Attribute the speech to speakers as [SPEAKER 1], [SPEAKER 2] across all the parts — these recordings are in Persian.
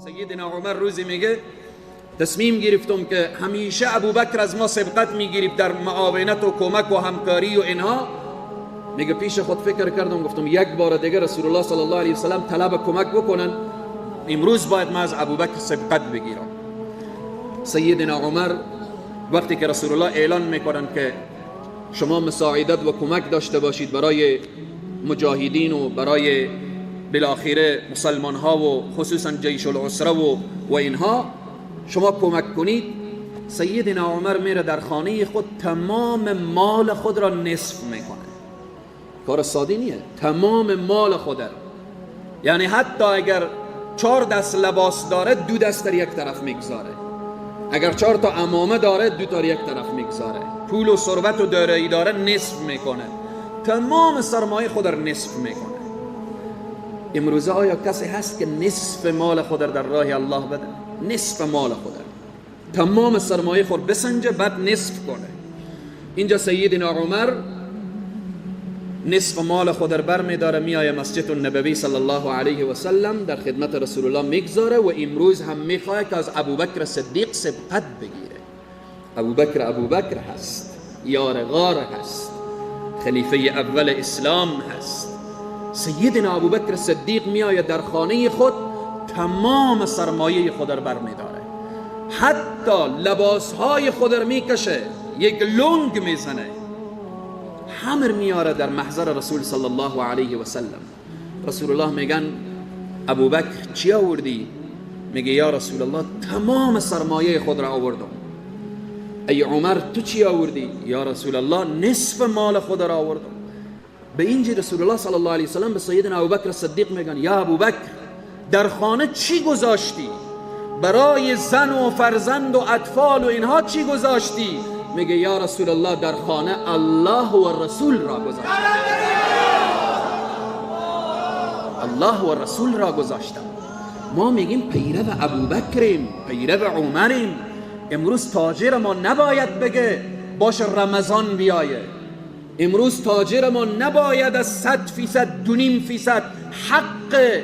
[SPEAKER 1] سیدنا عمر روزی میگه تصمیم گرفتم که همیشه ابوبکر از ما سبقت میگیرید در معاونت و کمک و همکاری و اینها. میگه پیش خود فکر کردم گفتم یک بار دیگه رسول الله صلی الله علیه وسلم طلب کمک بکنن، امروز باید ما از ابوبکر سبقت بگیرم. سیدنا عمر وقتی که رسول الله اعلان میکنن که شما مساعدت و کمک داشته باشید برای مجاهدین و برای بالاخره مسلمان ها و خصوصا جیش العسره و اینها شما کمک کنید، سیدنا عمر میره در خانه خود تمام مال خود را نصف میکنه. کار ساده نیه، تمام مال خود را، یعنی حتی اگر 4 دست لباس داره 2 دست در یک طرف میگذاره، اگر 4 تا عمامه داره 2 تا یک طرف میگذاره، پول و ثروت و دارایی داره نصف میکنه، تمام سرمایه خود را نصف میکنه. امروزه آیا کسی هست که نصف مال خود در راه الله بده؟ نصف مال خود، تمام سرمایه خود بسنجه بعد نصف کنه. اینجا سیدنا عمر نصف مال خود را بر میداره، میایه مسجد النبوی صلی الله علیه و سلم در خدمت رسول الله میگذاره و امروز هم میخواد که از ابوبکر صدیق سبقت بگیره. ابوبکر هست، یار غار هست، خلیفه اول اسلام هست. سیدنا ابوبکر صدیق میآید در خانه خود تمام سرمایه خود را بر میداره، حتی لباسهای خود را میکشه، یک لنگ میزنه، همه میاره در محضر رسول صلی الله علیه و سلم. رسول الله میگن ابوبکر چی آوردی؟ میگه یا رسول الله تمام سرمایه خود را آوردم. ای عمر تو چی آوردی؟ یا رسول الله نصف مال خود را آوردم. به اینجا رسول الله صلی الله علیه و سلم به سیدنا ابوبکر صدیق میگن یا ابوبکر در خانه چی گذاشتی؟ برای زن و فرزند و اطفال و اینها چی گذاشتی؟ میگه یا رسول الله در خانه الله و رسول را گذاشتم. الله و رسول را گذاشتم. ما میگیم پیرو ابوبکریم، پیرو عمریم. امروز تاجر ما نباید بگه باشه رمضان بیایه، امروز تاجر ما نباید از 100%، 2.5% حق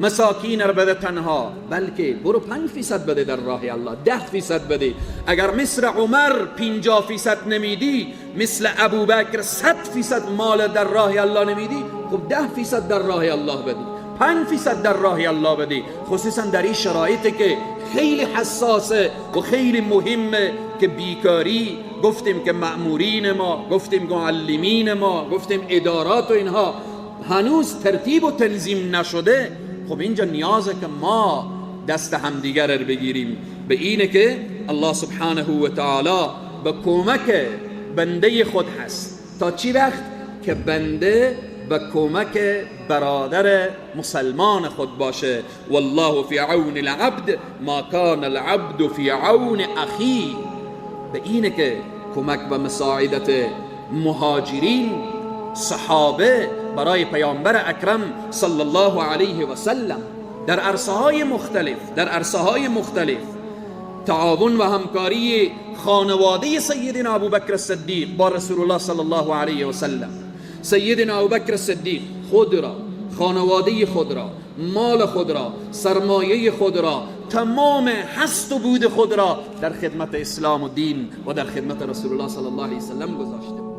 [SPEAKER 1] مساکین را بده تنها، بلکه برو 5% بده در راه الله، 10% بده. اگر مثل عمر 50% نمیدی، مثل ابوبکر 100% مال در راه الله نمیدی، خب 10% در راه الله بدی، 5% در راه الله بدی. خصوصا در این شرایطی که خیلی حساسه و خیلی مهمه که بیکاری، گفتیم که مأمورین ما، گفتیم معلمین ما، گفتیم ادارات و اینها هنوز ترتیب و تنظیم نشده. خب اینجا نیازه که ما دست همدیگر رو بگیریم به اینه که الله سبحانه و تعالی به کمک بنده خود هست. تا چی وقت که بنده به کمک برادر مسلمان خود باشه. والله فی عون العبد ما کان العبد فی عون اخی. به اینه که کمک و مساعدت مهاجرین، صحابه برای پیامبر اکرم صلی الله علیه و سلم در عرصه های مختلف تعاون و همکاری خانواده سیدنا ابوبکر صدیق با رسول الله صلی الله علیه و سلم. سیدنا ابوبکر صدیق خود را، خانواده خود را، مال خود را، سرمایه خود را، تمام هست و بود خود را در خدمت اسلام و دین و در خدمت رسول الله صلی الله علیه و سلم گذاشته.